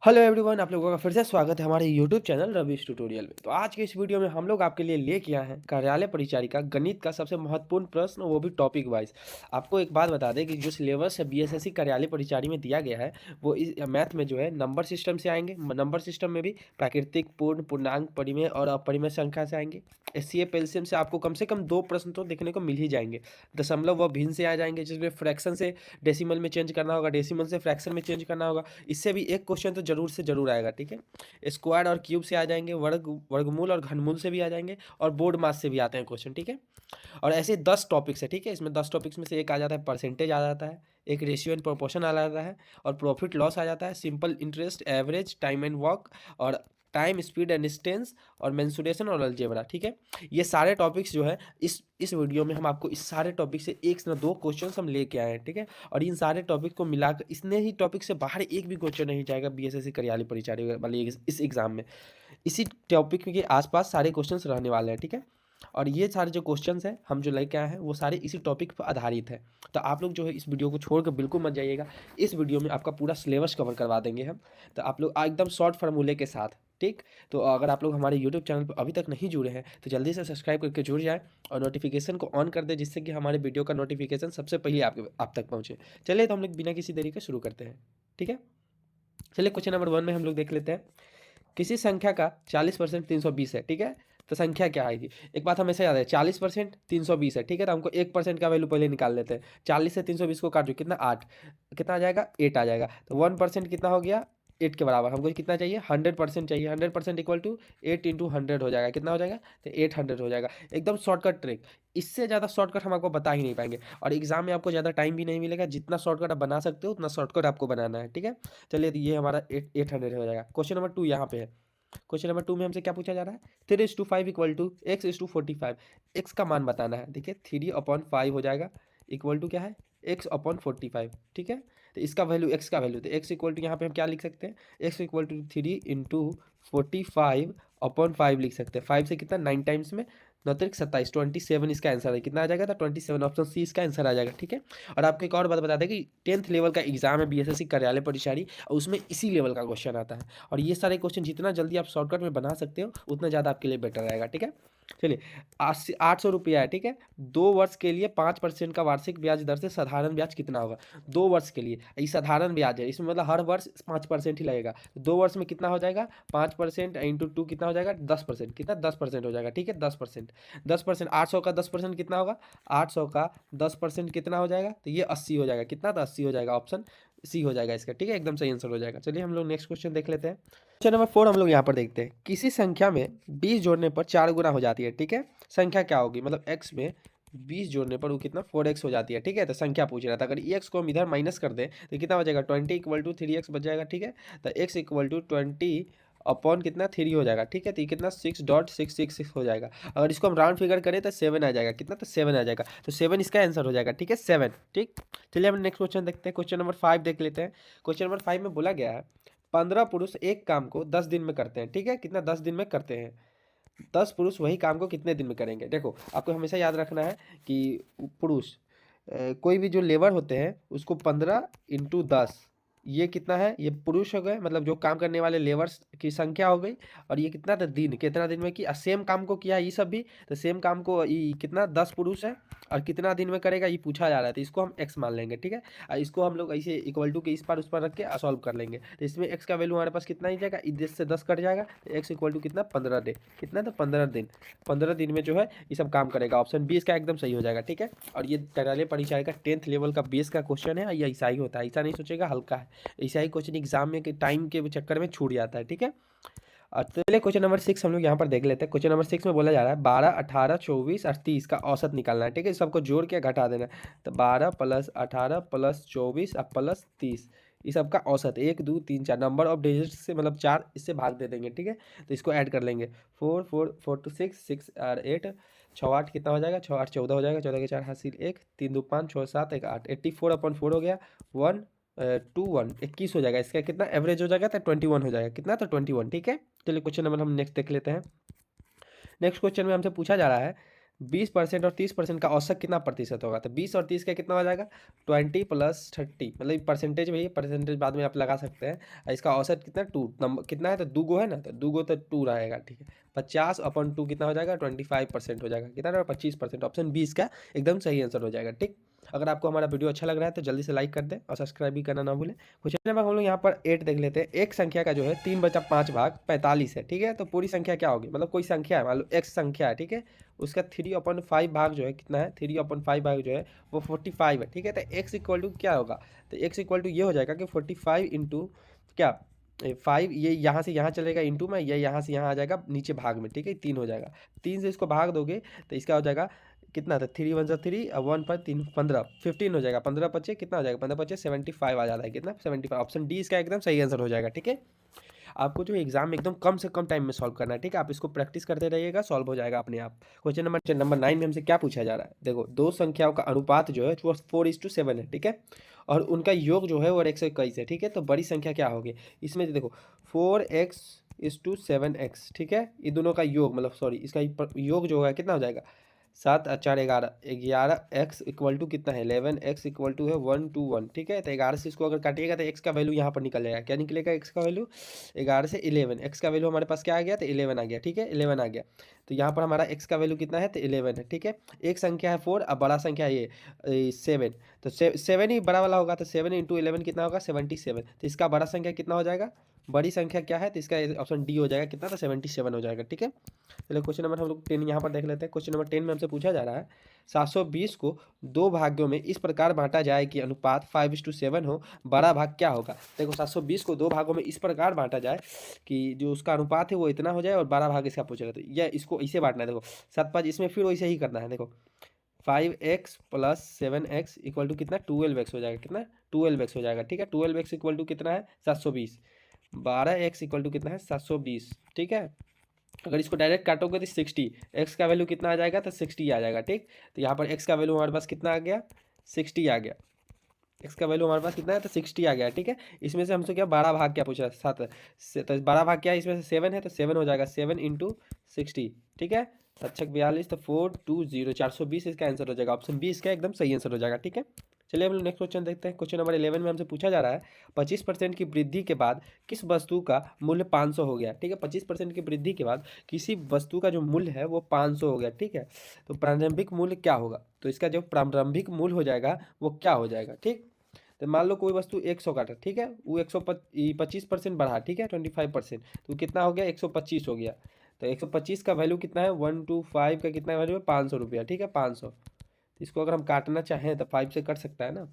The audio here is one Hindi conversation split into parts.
हेलो एवरीवन, आप लोगों का फिर से स्वागत है हमारे यूट्यूब चैनल रवीश ट्यूटोरियल में। तो आज के इस वीडियो में हम लोग आपके लिए लेके आए हैं कार्यालय परिचारिका गणित का सबसे महत्वपूर्ण प्रश्न, वो भी टॉपिक वाइज। आपको एक बात बता दें कि जो सिलेबस है बीएसएससी कार्यालय परिचारी में दिया गया है, वो इस मैथ में जो है नंबर सिस्टम से आएंगे। नंबर सिस्टम में भी प्राकृतिक, पूर्ण, पूर्णांक, परिमेय और अपरिमेय संख्या से आएंगे। एचसीएफ एलसीएम से आपको कम से कम 2 प्रश्न तो देखने को मिल ही जाएंगे। दशमलव व भिन्न से आ जाएंगे, जिसमें फ्रैक्शन से डेसिमल में चेंज करना होगा, डेसिमल से फ्रैक्शन में चेंज करना होगा। इससे भी एक क्वेश्चन तो जरूर से जरूर आएगा, ठीक है। स्क्वाड और क्यूब से आ जाएंगे, वर्गमूल और घनमूल से भी आ जाएंगे, और बोर्ड मास से भी आते हैं क्वेश्चन, ठीक है। और ऐसे 10 टॉपिक्स है, ठीक है। इसमें 10 टॉपिक्स में से एक आ जाता है परसेंटेज, आ जाता है एक रेशियो एंड प्रोपोर्शन आ जाता है, और प्रॉफिट लॉस आ जाता है, simple interest, average, time and work, और टाइम, स्पीड एंड डिस्टेंस, और मेंसुरेशन और अलजेब्रा, ठीक है। ये सारे टॉपिक्स जो है इस वीडियो में हम आपको इस सारे टॉपिक से एक से दो क्वेश्चंस हम लेके आए हैं, ठीक है। और इन सारे टॉपिक को मिलाकर इतने ही टॉपिक से बाहर एक भी क्वेश्चन नहीं जाएगा बीएसएससी कार्यालय परिचारी वाले इस एग्जाम में। इसी टॉपिक के आसपास सारे क्वेश्चंस रहने वाले हैं, ठीक है। और ये सारे जो क्वेश्चंस हैं हम जो लेके आए हैं वो सारे इसी टॉपिक पर आधारित है। तो आप लोग जो है इस वीडियो को छोड़कर बिल्कुल मत जाइएगा। इस वीडियो में आपका पूरा सिलेबस कवर करवा देंगे हम। तो आप लोग एकदम शॉर्ट फार्मूले के साथ, ठीक। तो अगर आप लोग हमारे यूट्यूब चैनल पर अभी तक नहीं जुड़े हैं तो जल्दी से सब्सक्राइब करके जुड़ जाएं और नोटिफिकेशन को ऑन कर दें, जिससे कि हमारे वीडियो का नोटिफिकेशन सबसे पहले आप तक पहुँचे। चलिए, तो हम लोग बिना किसी देरी के शुरू करते हैं, ठीक है। चलिए, क्वेश्चन नंबर 1 में हम लोग देख लेते हैं। किसी संख्या का 40% 320 है, ठीक है। तो संख्या क्या आएगी? एक बात हमेशा याद है, 40% 320 है, ठीक है। तो हमको 1% का वैल्यू पहले निकाल लेते हैं। 40 से 320 को काटो, कितना? 8। कितना आ जाएगा? 8 आ जाएगा। तो 1% कितना हो गया? 8 के बराबर। हमको कितना चाहिए? 100% चाहिए। 100% इक्वल टू 8 इंटू 100 हो जाएगा। कितना हो जाएगा? तो 800 हो जाएगा। एकदम शॉर्टकट ट्रिक। इससे ज़्यादा शॉर्टकट हम आपको बता ही नहीं पाएंगे, और एग्जाम में आपको ज़्यादा टाइम भी नहीं मिलेगा। जितना शॉर्टकट आप बना सकते हो उतना शॉर्टकट आपको बनाना है, ठीक है। चलिए, तो ये हमारा 800 हो जाएगा। क्वेश्चन नंबर 2 यहाँ पे है। क्वेश्चन नंबर 2 में हमसे क्या पूछा जा रहा है? 3:5 इक्वल टू x:45। एक्स का मान बताना है। देखिए, 3/5 हो जाएगा, इक्वल टू क्या है? x/45, ठीक है। तो इसका वैल्यू, एक्स का वैल्यू, तो एक्स इक्वल टू यहाँ पे हम क्या लिख सकते हैं? एक्स इक्वल टू 3 × 45/5 लिख सकते हैं। 5 से कितना? 9 टाइम्स में 9×27, 27 इसका आंसर है। कितना आ जाएगा? तो 27, ऑप्शन सी इसका आंसर आ जाएगा, ठीक है। और आपको एक और बात बता दें कि 10th लेवल का एग्जाम है बीएसएससी कार्यालय परिचारी, और उसमें इसी लेवल का क्वेश्चन आता है। और ये सारे क्वेश्चन जितना जल्दी आप शॉर्टकट में बना सकते हो उतना ज़्यादा आपके लिए बेटर रहेगा, ठीक है। चलिए, 800 रुपया है, ठीक है। 2 वर्ष के लिए 5% का वार्षिक ब्याज दर से साधारण ब्याज कितना होगा? 2 वर्ष के लिए ये साधारण ब्याज है, इसमें मतलब हर वर्ष 5% ही लगेगा। 2 वर्ष में कितना हो जाएगा? 5% इंटू 2 कितना हो जाएगा? 10%। कितना? 10% हो जाएगा, ठीक है। 10%, 10%, 800 का 10% कितना होगा? 800 का 10% कितना हो जाएगा? तो ये 80 हो जाएगा। कितना? तो 80 हो जाएगा, ऑप्शन सी हो जाएगा इसका, ठीक है। एकदम सही आंसर हो जाएगा। चलिए, हम लोग नेक्स्ट क्वेश्चन देख लेते हैं। क्वेश्चन नंबर 4 हम लोग यहाँ पर देखते हैं। किसी संख्या में 20 जोड़ने पर 4 गुना हो जाती है, ठीक है। संख्या क्या होगी? मतलब x में 20 जोड़ने पर वो कितना? 4x हो जाती है, ठीक है। तो संख्या पूछ रहा था। अगर x को हम इधर माइनस कर दें तो कितना बचेगा? 20 इक्वल टू 3x बच जाएगा, ठीक है। तो x इक्वल टू 20 अपॉन कितना? 3 हो जाएगा, ठीक है। तो ये कितना? 6.666 हो जाएगा। अगर इसको हम राउंड फिगर करें तो 7 आ जाएगा। कितना? तो 7 आ जाएगा। तो 7 इसका आंसर हो जाएगा, ठीक है। 7, ठीक। चलिए, हम नेक्स्ट क्वेश्चन देखते हैं। क्वेश्चन नंबर 5 देख लेते हैं। क्वेश्चन नंबर 5 में बोला गया है 15 पुरुष एक काम को 10 दिन में करते हैं, ठीक है। कितना? 10 दिन में करते हैं। 10 पुरुष वही काम को कितने दिन में करेंगे? देखो, आपको हमेशा याद रखना है कि पुरुष, कोई भी जो लेबर होते हैं उसको 15 इंटू 10, ये कितना है? ये पुरुष हो गए, मतलब जो काम करने वाले लेबर्स की संख्या हो गई। और ये कितना था? दिन। कितना दिन में किया? सेम काम को किया ये सब भी। तो सेम काम को ये कितना? 10 पुरुष है, और कितना दिन में करेगा ये पूछा जा रहा है। तो इसको हम एक्स मान लेंगे, ठीक है। और इसको हम लोग ऐसे इक्वल टू के इस पार उस पार रख के सॉल्व कर लेंगे। तो इसमें एक्स का वैल्यू हमारे पास कितना ही जाएगा? इस से 10 कट जाएगा, तो एक्स इक्वल टू कितना? 15 डे। कितना? तो 15 दिन। 15 दिन में जो है ये सब काम करेगा। ऑप्शन बी इसका एकदम सही हो जाएगा, ठीक है। और ये कार्यालय परीक्षा का 10th लेवल का बेस का क्वेश्चन है। ये ऐसा ही होता है, ऐसा नहीं सोचेगा हल्का है। ऐसा ही क्वेश्चन एग्जाम में के टाइम के चक्कर में छूट जाता है, ठीक है। और चलिए, क्वेश्चन नंबर 6 हम लोग यहाँ पर देख लेते हैं। क्वेश्चन नंबर 6 में बोला जा रहा है 12, 18, 24 और 30 का औसत निकालना है, ठीक है। सबको जोड़ के घटा देना है। तो 12 + 18 + 24 और + 30, ये सब का औसत 1, 2, 3, 4 नंबर ऑफ डिजिट से, मतलब 4 इससे भाग दे देंगे, ठीक है। तो इसको ऐड कर लेंगे। 4 4 4 to 6 6 और 8, 6 8 कितना हो जाएगा? 6 8 14 हो जाएगा। 14 के 4 हासिल 1, 3 2 5, 6 7 1 8, 84/4 हो गया। 1 2 1 21 हो जाएगा। इसका कितना एवरेज हो जाएगा? तो 21 हो जाएगा। कितना? तो 21, ठीक है। चलिए, क्वेश्चन नंबर हम नेक्स्ट देख लेते हैं। नेक्स्ट क्वेश्चन में हमसे पूछा जा रहा है 20% और 30% का औसत कितना प्रतिशत होगा? तो 20 और 30 का कितना हो जाएगा? 20 + 30, मतलब परसेंटेज में ही, परसेंटेज बाद में आप लगा सकते हैं। और इसका औसत कितना 2 नंबर कितना है, तो 2 गो है ना, तो 2 गो तो 2 रहेगा, ठीक है। 50/2 कितना हो जाएगा? 25% हो जाएगा, कितना रहेगा? 25%। ऑप्शन 20 का एकदम सही आंसर हो जाएगा, ठीक। अगर आपको हमारा वीडियो अच्छा लग रहा है तो जल्दी से लाइक कर दें और सब्सक्राइब भी करना ना भूलें। क्वेश्चन नंबर हम लोग यहाँ पर 8 देख लेते हैं। एक संख्या का जो है 3/5 भाग 45 है, ठीक है। तो पूरी संख्या क्या होगी? मतलब कोई संख्या है, मान लो x संख्या है, ठीक है। उसका 3/5 भाग जो है कितना है? 3/5 भाग जो है वो 45 है, ठीक है। तो x इक्वल टू क्या होगा? तो x इक्वल टू ये हो जाएगा कि 45 इंटू क्या, 5, ये यहाँ से यहाँ चलेगा इंटू में, ये यहाँ से यहाँ आ जाएगा नीचे भाग में, ठीक है। 3 हो जाएगा, 3 से इसको भाग दोगे तो इसका हो जाएगा कितना था? 3 1 3 और 1 पर 3 15, 15 हो जाएगा। 15 पचे कितना हो जाएगा? 15 पचे 75 आ जाता है, कितना? 75। ऑप्शन डी इसका एकदम सही आंसर हो जाएगा, ठीक है। आपको जो एग्जाम में एकदम कम से कम टाइम में सॉल्व करना है, ठीक है। आप इसको प्रैक्टिस करते रहिएगा, सॉल्व हो जाएगा अपने आप। क्वेश्चन नंबर 9 में हमसे क्या पूछा जा रहा है? देखो, दो संख्याओं का अनुपात जो है वो 4:7 है, ठीक है। और उनका योग जो है वो 121 है, ठीक है। तो बड़ी संख्या क्या होगी इसमें? तो देखो 4x:7x, ठीक है। ये दोनों का योग, मतलब सॉरी, इसका योग जो है कितना हो जाएगा? 7 और 4 11, 11x इक्वल टू कितना है? 11x इक्वल टू है 121, ठीक है। तो 11 से इसको अगर काटिएगा तो x का वैल्यू यहाँ पर निकल जाएगा। क्या निकलेगा x का वैल्यू? 11 से 11, x का वैल्यू हमारे पास क्या आ गया? तो 11 आ गया, ठीक है। 11 आ गया, तो यहाँ पर हमारा x का वैल्यू कितना है? तो 11 है, ठीक है। एक संख्या है 4 और बड़ा संख्या है ये 7, तो 7 ही बड़ा वाला होगा। तो 7 × 11 कितना होगा? 77। तो इसका बड़ा संख्या कितना हो जाएगा? बड़ी संख्या क्या है? तो इसका ऑप्शन डी हो जाएगा, कितना? तो 77 हो जाएगा, ठीक है। चलिए क्वेश्चन नंबर हम लोग 10 यहाँ पर देख लेते हैं। क्वेश्चन नंबर 10 में हमसे पूछा जा रहा है 720 को 2 भागों में इस प्रकार बांटा जाए कि अनुपात 5:7 हो, बड़ा भाग क्या होगा? देखो 720 को 2 भागों में इस प्रकार बांटा जाए कि जो उसका अनुपात है वो इतना हो जाए और बड़ा भाग इसका पूछ रहा है। तो यह इसको इसे बांटना है। देखो 7 5, इसमें फिर वैसे ही करना है। देखो 5x + 7x इक्वल टू कितना? 12x हो जाएगा, कितना? 12x हो जाएगा, ठीक है। 12x इक्वल टू कितना है? 720। 12x इक्वल टू कितना है? 720, ठीक है। अगर इसको डायरेक्ट काटोगे तो 60, x का वैल्यू कितना आ जाएगा? तो 60 आ जाएगा, ठीक। तो यहाँ पर x का वैल्यू हमारे पास कितना आ गया? 60 आ गया। x का वैल्यू हमारे पास कितना है? तो 60 आ गया, ठीक है। इसमें से हमसे क्या बड़ा भाग क्या पूछा? 7 तो बड़ा भाग क्या है? इसमें से 7 है, तो 7 हो जाएगा। 7 × 60, ठीक है। 7×6 = 42, तो 420, 420 इसका आंसर हो जाएगा। ऑप्शन बी इसका एकदम सही आंसर हो जाएगा, ठीक है। चलिए हम लोग नेक्स्ट क्वेश्चन देखते हैं। क्वेश्चन नंबर 11 में हमसे पूछा जा रहा है 25% की वृद्धि के बाद किस वस्तु का मूल्य 500 हो गया? ठीक है, 25% की वृद्धि के बाद किसी वस्तु का जो मूल्य है वो 500 हो गया, ठीक है। तो प्रारंभिक मूल्य क्या होगा? तो इसका जो प्रारंभिक मूल्य हो जाएगा वो क्या हो जाएगा, ठीक। तो मान लो कोई वस्तु 100 का था, ठीक है। वो 125% बढ़ा, ठीक है, 25%, तो कितना हो गया? 125 हो गया। तो 125 का वैल्यू कितना है? 125 का कितना वैल्यू है? 500 रुपया, ठीक है, 500। इसको अगर हम काटना चाहें तो 5 से कट सकता है ना।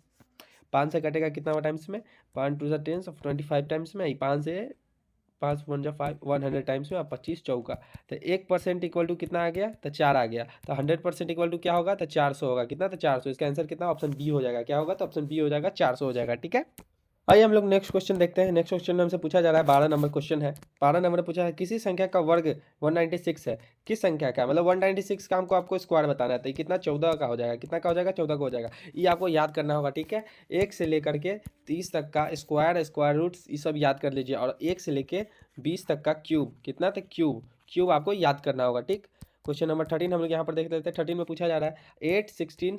5 से कटेगा कितना टाइम्स में? 5 × 10 25 टाइम्स में। 5 से 5 1 जा 5 100 टाइम्स में, और 25 चौका। तो 1% इक्वल टू कितना आ गया? तो 4 आ गया। तो 100% इक्वल टू क्या होगा? तो 400 होगा, कितना? तो 400। इसका आंसर कितना? ऑप्शन बी हो जाएगा। क्या होगा? तो ऑप्शन बी हो जाएगा, 400 हो जाएगा, ठीक है। आइए हम लोग नेक्स्ट क्वेश्चन देखते हैं। नेक्स्ट क्वेश्चन में हमसे पूछा जा रहा है 12 नंबर क्वेश्चन है। 12 नंबर पूछा है किसी संख्या का वर्ग 196 है। किस संख्या का? मतलब 196 का हमको स्क्वायर बताना है। तो कितना? 14 का हो जाएगा। कितना का हो जाएगा? 14 का हो जाएगा। ये आपको याद करना होगा, ठीक है। 1 से लेकर के 30 तक का स्क्वायर, स्क्वायर रूट्स, ये सब याद कर लीजिए। और 1 से लेके 20 तक का क्यूब, कितना? तो क्यूब आपको याद करना होगा, ठीक। क्वेश्चन नंबर 13 हम लोग यहाँ पर देख लेते हैं। 13 में पूछा जा रहा है 8 16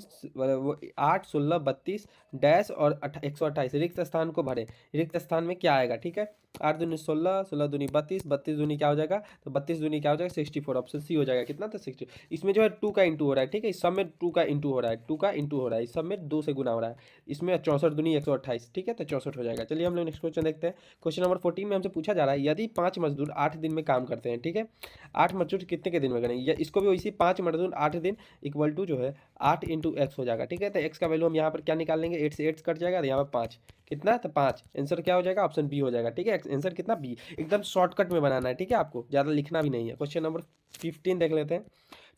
8 16 32 डैश और 128 रिक्त स्थान को भरे। रिक्त स्थान में क्या आएगा, ठीक है। 8 दूनी 16, 16 दूनी 32, 32 दूनी क्या हो जाएगा? तो 32 दूनी क्या हो जाएगा? 64। ऑप्शन सी हो जाएगा, कितना? तो 60। इसमें जो है 2 का इंटू हो रहा है, ठीक है। इस सब में 2 का इंटू हो रहा है, 2 का इंटू हो रहा है। इस सब में 2 से गुना हो रहा है। इसमें 64 दूनी 128, ठीक है, तो 64 हो जाएगा। चलिए हम लोग नेक्स्ट क्वेश्चन देखते हैं। क्वेश्चन नंबर 14 में हमसे पूछा जा रहा है यदि 5 मजदूर 8 दिन में काम करते हैं, ठीक है। 8 मजदूर कितने के दिन में करेंगे? इसको भी वैसे 5 मजदूर 8 दिन इक्वल टू जो है 8 × x हो जाएगा, ठीक है। तो x का वैल्यू हम यहाँ पर क्या निकाल लेंगे? 8 से 8 कट जाएगा, तो यहाँ पर 5, कितना? तो 5। आंसर क्या हो जाएगा? ऑप्शन बी हो जाएगा, ठीक है। आंसर कितना? बी। एकदम शॉर्टकट में बनाना है, ठीक है। आपको ज़्यादा लिखना भी नहीं है। क्वेश्चन नंबर 15 देख लेते हैं।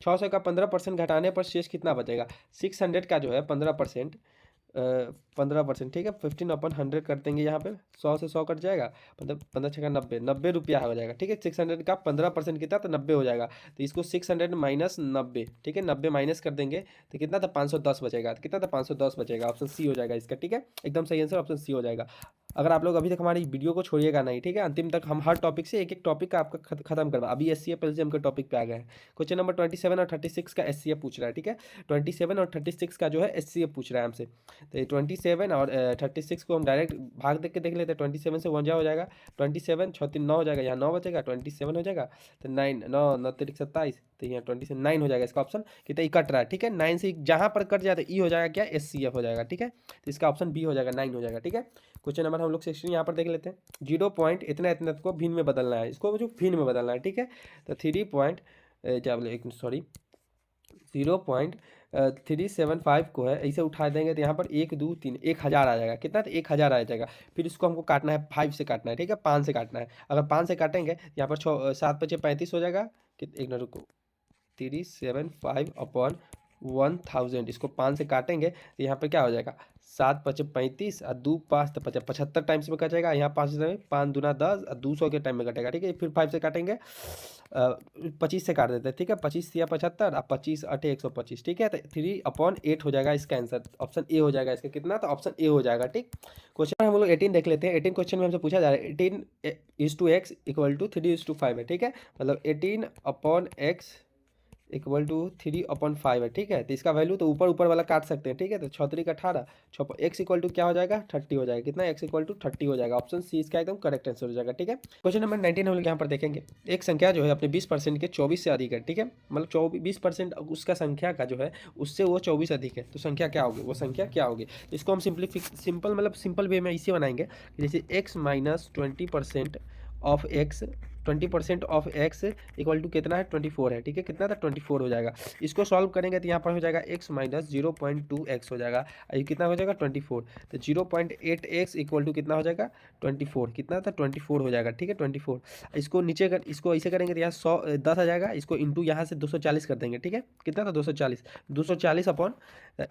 600 का 15% घटाने पर शेष कितना बचेगा? 600 का जो है 15%, 15%, ठीक है। 15/100 कर देंगे यहाँ पे। 100 से 100 कट जाएगा, मतलब 15 छक्का 90, 90 रुपया हो जाएगा, ठीक है। 600 का 15% कितना? तो 90 हो जाएगा। तो इसको 600 माइनस 90, ठीक है, 90 माइनस कर देंगे तो कितना? तो 510 बचेगा। तो कितना? तो 510 बचेगा। ऑप्शन सी हो जाएगा इसका, ठीक है। एकदम सही आंसर ऑप्शन सी हो जाएगा। अगर आप लोग अभी तक हमारी वीडियो को छोड़िएगा नहीं, ठीक है, अंतिम तक हम हर टॉपिक से एक एक टॉपिक का आपका खत्म करवा। अभी एससीएफ एलसीएम के टॉपिक पे आ गए हैं। क्वेश्चन नंबर 27 और 36 का एससीएफ पूछ रहा है, ठीक है। 27 और 36 का जो है एससीएफ पूछ रहा है हमसे। तो ये 27 और 36 को हम डायरेक्ट भाग देख के देख लेते हैं। 27 से 1 जा हो जाएगा, 27 6 3 9 हो जाएगा, यहाँ 9 बचेगा, 27 हो जाएगा, तो 9 9 9 3 27, तो यहाँ 27 9 हो जाएगा इसका ऑप्शन। कितना ई कट रहा है, ठीक है, 9 से जहाँ पर कट जाए तो ई हो जाएगा क्या, एससीएफ हो जाएगा, ठीक है। तो इसका ऑप्शन बी हो जाएगा, 9 हो जाएगा, ठीक है। क्वेश्चन नंबर हम लोग 16 यहाँ पर देख लेते हैं। 0 पॉइंट इतना इतना को भिन्न में बदलना है, इसको जो भिन्न में बदलना है, ठीक है। तो 3 पॉइंट क्या बोले, एक सॉरी 0.375 को है ऐसे उठा देंगे तो यहाँ पर 1 2 3 1000 आ जाएगा। कितना, तो 1000 आ जाएगा। फिर इसको हमको काटना है 5 से काटना है, ठीक है, 5 से काटना है। अगर 5 से काटेंगे यहाँ पर 6 7 5 35 हो जाएगा। एक मिनट रुको, 375 अपॉन 1000, इसको 5 से काटेंगे तो यहाँ पर क्या हो जाएगा, 7 5 35 और 2 5 तो 75 टाइम्स में कटेगा। यहाँ 5 से 5 दूना 10 और 200 के टाइम में कटेगा, ठीक है। फिर 5 से काटेंगे, 25 से काट देते हैं, ठीक है, 25 या 75 और 25 8 125, ठीक है। तो 3/8 हो जाएगा इसका आंसर, ऑप्शन ए हो जाएगा इसका। कितना, तो ऑप्शन ए हो जाएगा, ठीक। क्वेश्चन हम लोग 18 देख लेते हैं। 18 क्वेश्चन में हमसे पूछा जा रहा है 18:x = 3:5 है, ठीक है। मतलब 18/x = 3/5 है, ठीक है। तो इसका वैल्यू तो ऊपर ऊपर वाला काट सकते हैं, ठीक है। तो 6 3 18, x = क्या हो जाएगा, 30 हो जाएगा। कितना, x = 30 हो जाएगा। ऑप्शन सी इसका एकदम करेक्ट आंसर हो जाएगा, ठीक है। क्वेश्चन नंबर 19 हम लोग यहाँ पर देखेंगे। एक संख्या जो है अपने 20% के 24 से अधिक है, ठीक है। मतलब 20% उसका संख्या का जो है उससे वो 24 अधिक है, तो संख्या क्या होगी, वो संख्या क्या होगी। तो इसको हम सिंपल वे में इसे बनाएंगे कि जैसे x - 20% of x, 20% of x = कितना है, 24 है, ठीक है। कितना था, 24 हो जाएगा। इसको सॉल्व करेंगे तो यहाँ पर हो जाएगा x - 0.2x हो जाएगा, ये कितना हो जाएगा, 24। तो 0.8x = कितना हो जाएगा, 24। कितना था, 24 हो जाएगा, ठीक है, 24। इसको नीचे कर, इसको ऐसे करेंगे तो यहाँ 10 आ जाएगा। इसको इंटू यहाँ से 240 कर देंगे, ठीक है। कितना था, 240 अपॉन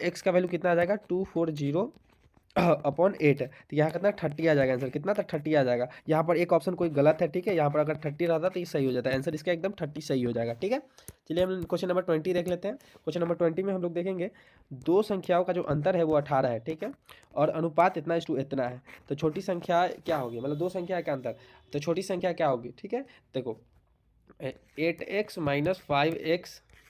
x का वैल्यू कितना आ जाएगा, 240/8 है। तो यहाँ कितना, 30 आ जाएगा आंसर। कितना था, 30 आ जाएगा। यहाँ पर एक ऑप्शन कोई गलत है, ठीक है। यहाँ पर अगर 30 रहता तो ये सही हो जाता है, आंसर इसका एकदम 30 सही हो जाएगा, ठीक है। चलिए हम क्वेश्चन नंबर 20 देख लेते हैं। क्वेश्चन नंबर 20 में हम लोग देखेंगे दो संख्याओं का जो अंतर है वो 18 है, ठीक है, और अनुपात इतना है। तो छोटी संख्या क्या होगी, मतलब दो संख्या का अंतर, तो छोटी संख्या क्या होगी, ठीक है। देखो 8x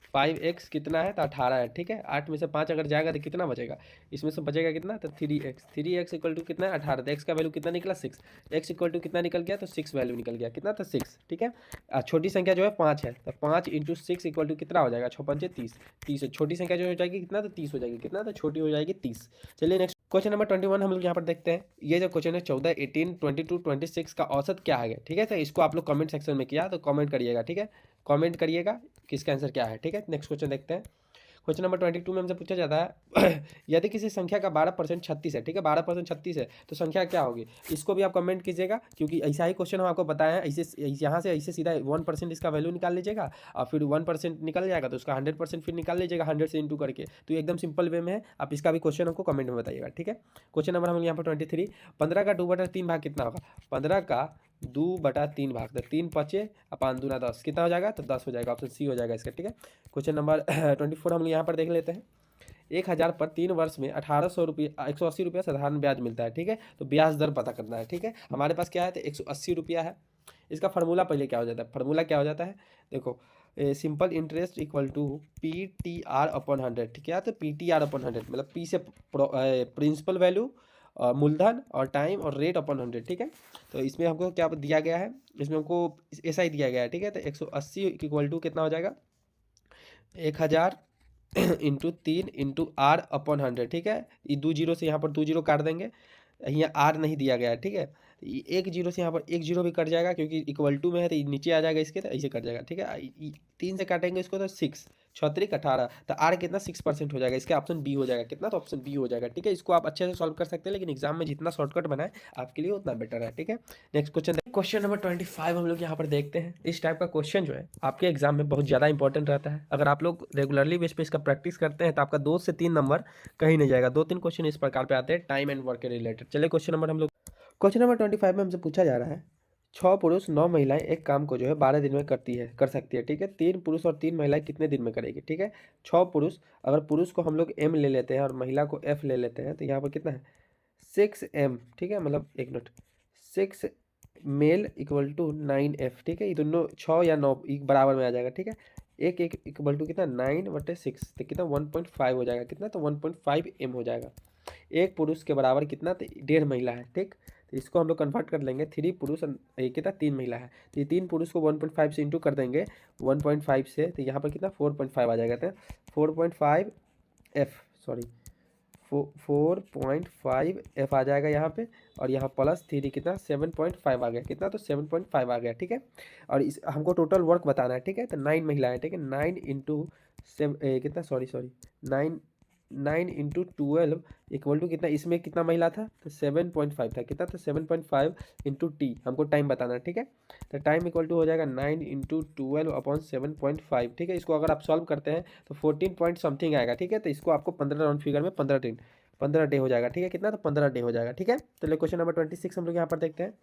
- 5x कितना है, तो 18 है, ठीक है। 8 में से 5 अगर जाएगा तो कितना बचेगा, इसमें से बचेगा कितना, तो 3x = कितना है, 18। तो x का वैल्यू कितना निकला, 6। x = कितना निकल गया, तो 6 वैल्यू निकल गया। कितना, तो 6, ठीक है। छोटी संख्या जो है 5 है, तो 5 × 6 = कितना हो जाएगा, 6 5 30, 30 है। छोटी संख्या जो हो जाएगी कितना, तो 30 हो जाएगी। कितना, तो छोटी हो जाएगी 30। चलिए नेक्स्ट क्वेश्चन नंबर 21 हम लोग यहाँ पर देखते हैं। ये जो क्वेश्चन है 14 18 22 26 का औसत क्या है, ठीक है। तो इसको आप लोग कमेंट सेक्शन में किया तो कमेंट करिएगा, ठीक है, कमेंट करिएगा कि इसका आंसर क्या है, ठीक है। नेक्स्ट क्वेश्चन देखते हैं। क्वेश्चन नंबर 22 में हमसे पूछा जाता है यदि किसी संख्या का 12% 36 है, ठीक है, 12% 36 है तो संख्या क्या होगी। इसको भी आप कमेंट कीजिएगा, क्योंकि ऐसा ही क्वेश्चन हम आपको बताया है। ऐसे यहाँ से ऐसे सीधा 1% इसका वैल्यू निकाल लीजिएगा, और फिर 1% निकल जाएगा तो उसका 100% फिर निकाल लीजिएगा 100 से इंटू करके। तो ये एकदम सिंपल वे में है। आप इसका भी क्वेश्चन हमको कमेंट में बताइएगा, ठीक है। क्वेश्चन नंबर हम यहाँ पर 23, 15 का 2/3 भाग कितना होगा, 15 का 2/3 भाग, तो 3 5 5 दूना 10, कितना हो जाएगा, तो 10 हो जाएगा। ऑप्शन सी हो जाएगा इसका, ठीक है। क्वेश्चन नंबर 24 हम यहाँ पर देख लेते हैं। 1000 पर 3 वर्ष में 1800 रुपये 180 रुपया साधारण ब्याज मिलता है, ठीक है। तो ब्याज दर पता करना है, ठीक है। हमारे पास क्या है, तो 180 रुपया है। इसका फार्मूला पहले क्या हो जाता है, फार्मूला क्या हो जाता है, देखो सिंपल इंटरेस्ट = PTR/100, ठीक है। तो PTR/100 मतलब P से प्रिंसिपल वैल्यू, मूलधन और टाइम और रेट अपॉन 100, ठीक है। तो इसमें हमको क्या दिया गया है, इसमें हमको ऐसा ही दिया गया है, ठीक है। तो 180 = कितना हो जाएगा, 1000 × 3 × R/100, ठीक है। ये 2 जीरो से यहाँ पर 2 जीरो काट देंगे, यहाँ आर नहीं दिया गया है, ठीक है। एक जीरो से यहाँ पर एक जीरो भी कट जाएगा, क्योंकि इक्वल टू में है तो नीचे आ जाएगा इसके, तो ऐसे कट जाएगा, ठीक है। 3 से काटेंगे इसको तो 6 6 18, तो आर कितना 6% हो जाएगा। इसका ऑप्शन बी हो जाएगा। कितना, तो ऑप्शन बी हो जाएगा, ठीक है। इसको आप अच्छे से सॉल्व कर सकते हैं, लेकिन एग्जाम में जितना शॉर्टकट बनाए आपके लिए उतना बेटर है, ठीक है। नेक्स्ट क्वेश्चन नंबर 25 हम लोग यहाँ पर देखते हैं। इस टाइप का क्वेश्चन जो है आपके एग्जाम में बहुत ज़्यादा इंपॉर्टेंट रहता है। अगर आप लोग रेगुलरली बेस पे इसका प्रैक्टिस करते हैं तो आपका 2 से 3 नंबर कहीं नहीं जाएगा। 2-3 क्वेश्चन इस प्रकार पे आते हैं टाइम एंड वर्क के रिलेटेड। चलिए क्वेश्चन नंबर 25 में हमसे पूछा जा रहा है 6 पुरुष 9 महिलाएं एक काम को जो है 12 दिन में कर सकती है, ठीक है। 3 पुरुष और 3 महिलाएं कितने दिन में करेगी, ठीक है। 6 पुरुष, अगर पुरुष को हम लोग M ले लेते हैं और महिला को F ले लेते हैं तो यहाँ पर कितना है, 6m, ठीक है, मतलब एक minute, 6 mail equal to 9f, ठीक है, ये दोनों 6 या 9 बराबर में आ जाएगा, ठीक है। एक एक इक्वल टू कितना 9/6, तो कितना 1.5 हो जाएगा, कितना तो 1.5m हो जाएगा। एक पुरुष के बराबर कितना, तो 1.5 महिला है, ठीक। तो इसको हम लोग कन्वर्ट कर लेंगे, 3 पुरुष ये कितना 3 महिला है, तो ये 3 पुरुष को 1.5 से इंटू कर देंगे 1.5 से, तो यहाँ पर कितना 4.5 आ जाएगा। तो 4.5f, सॉरी 4.5f आ जाएगा यहाँ पे, और यहाँ +3 कितना 7.5 आ गया, कितना तो 7.5 आ गया, ठीक है। और इस हमको टोटल वर्क बताना है, ठीक है। तो 9 महिला है, ठीक है, 9 इंटू कितना, सॉरी 9 9 इंटू 12 इक्वल टू कितना, इसमें कितना महिला था, तो 7.5 था, कितना तो 7.5 इंटू टी, हमको टाइम बताना है, ठीक है। तो टाइम इक्वल टू हो जाएगा 9 इंटू 12/7.5, ठीक है। इसको अगर आप सॉल्व करते हैं तो 14 पॉइंट समथिंग आएगा, ठीक है। तो इसको आपको 15 राउंड फिगर में 15 डे हो जाएगा, ठीक है, कितना तो 15 डे हो जाएगा, ठीक है। तो चलिए क्वेश्चन नंबर 26 हम लोग यहाँ पर देखते हैं।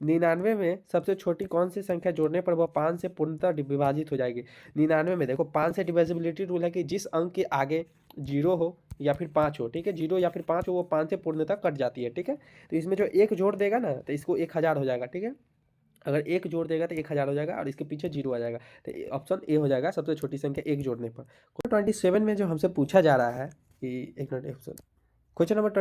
99 में सबसे छोटी कौन सी संख्या जोड़ने पर वह 5 से पूर्णतः विभाजित हो जाएगी। 99 में देखो 5 से डिविजिबिलिटी रूल है कि जिस अंक के आगे 0 हो या फिर 5 हो, ठीक है, 0 या फिर 5 हो, वो 5 से पूर्णतः कट जाती है, ठीक है। तो इसमें जो एक जोड़ देगा ना, तो इसको 1000 हो जाएगा, ठीक है। अगर एक जोड़ देगा तो 1000 हो जाएगा, और इसके पीछे 0 आ जाएगा, तो ऑप्शन ए हो जाएगा सबसे छोटी संख्या एक जोड़ने पर। 27 में जो हमसे पूछा जा रहा है कि एक मिनट, क्वेश्चन नंबर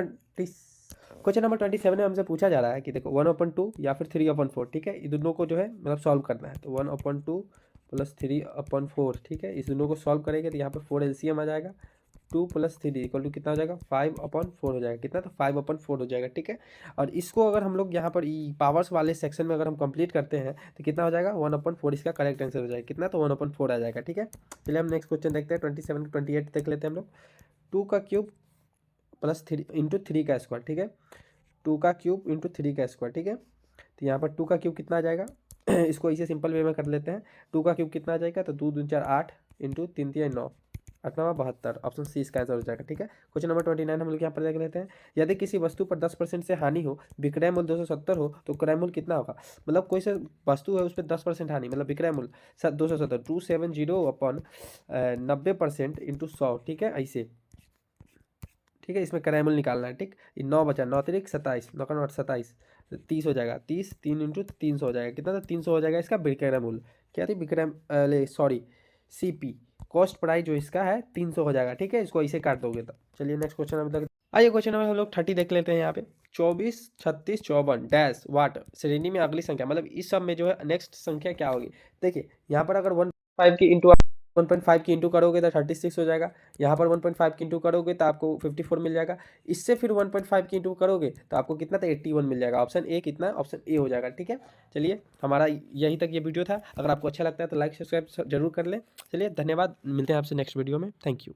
27 में हमसे पूछा जा रहा है कि देखो 1/2 या फिर 3/4, ठीक है, ये दोनों को जो है मतलब सॉल्व करना है। तो 1/2 + 3/4, ठीक है, इस दोनों को सॉल्व करेंगे तो यहाँ पे 4 एलसीएम आ जाएगा, 2 + 3 इक्वल टू कितना हो जाएगा 5/4 हो जाएगा, कितना तो 5/4 हो जाएगा, ठीक है। और इसको अगर हम लोग यहाँ पर पावर्स वाले सेक्शन में अगर हम कंप्लीट करते हैं तो कितना हो जाएगा 1/4, इसका करेक्ट आंसर हो जाएगा, कितना तो 1/4 आ जाएगा, ठीक है। चलिए हम नेक्स्ट क्वेश्चन देखते हैं, 27 28 देख लेते हैं हम लोग। 2 का क्यूब +3 इंटू 3 का स्क्वायर, ठीक है, 2 का क्यूब इंटू 3 का स्क्वायर, ठीक है। तो यहाँ पर 2 का क्यूब कितना आ जाएगा इसको इसे सिंपल वे में कर लेते हैं। 2 का क्यूब कितना आ जाएगा, तो 2 दूनी 4 8 इंटू 3 3 9, 8 9 72, ऑप्शन सी इसका आंसर हो जाएगा, ठीक है। क्वेश्चन नंबर 29 हम लोग यहाँ पर देख लेते हैं। यदि किसी वस्तु पर 10% से हानि हो, विक्रय मूल्य 270 हो, तो क्रय मूल्य कितना होगा। मतलब कोई से वस्तु है उस पर 10% हानि, मतलब विक्रय मूल्य 270, 270/90% इंटू 100, ठीक है, ऐसे, ठीक है। इसमें क्रय मूल्य निकालना है, ठीक। ये 9 बचा, 9 3 27, 9 का 9 27, 30 हो जाएगा, 30 3 इंटू 300 हो जाएगा, कितना था 300 हो जाएगा इसका विक्रय मूल्य, क्या थी विक्रय सॉरी सीपी, कॉस्ट प्राइस जो इसका है 300 हो जाएगा, ठीक है। इसको ऐसे काट दोगे तो चलिए नेक्स्ट क्वेश्चन हम लोग आइए, क्वेश्चन नंबर हम लोग 30 देख लेते हैं। यहाँ पे 24 36 54 डैश वाट श्रेणी में अगली संख्या, मतलब इस सब में जो है नेक्स्ट संख्या क्या होगी। देखिए यहाँ पर अगर 1.5 की इंटू करोगे तो 36 हो जाएगा, यहाँ पर 1.5 की इंटू करोगे तो आपको 54 मिल जाएगा, इससे फिर 1.5 की इंटू करोगे तो आपको कितना था 81 मिल जाएगा, ऑप्शन ए कितना, ऑप्शन ए हो जाएगा, ठीक है। चलिए हमारा यहीं तक ये वीडियो था, अगर आपको अच्छा लगता है तो लाइक सब्सक्राइब जरूर कर लें। चलिए धन्यवाद, मिलते हैं आपसे नेक्स्ट वीडियो में, थैंक यू।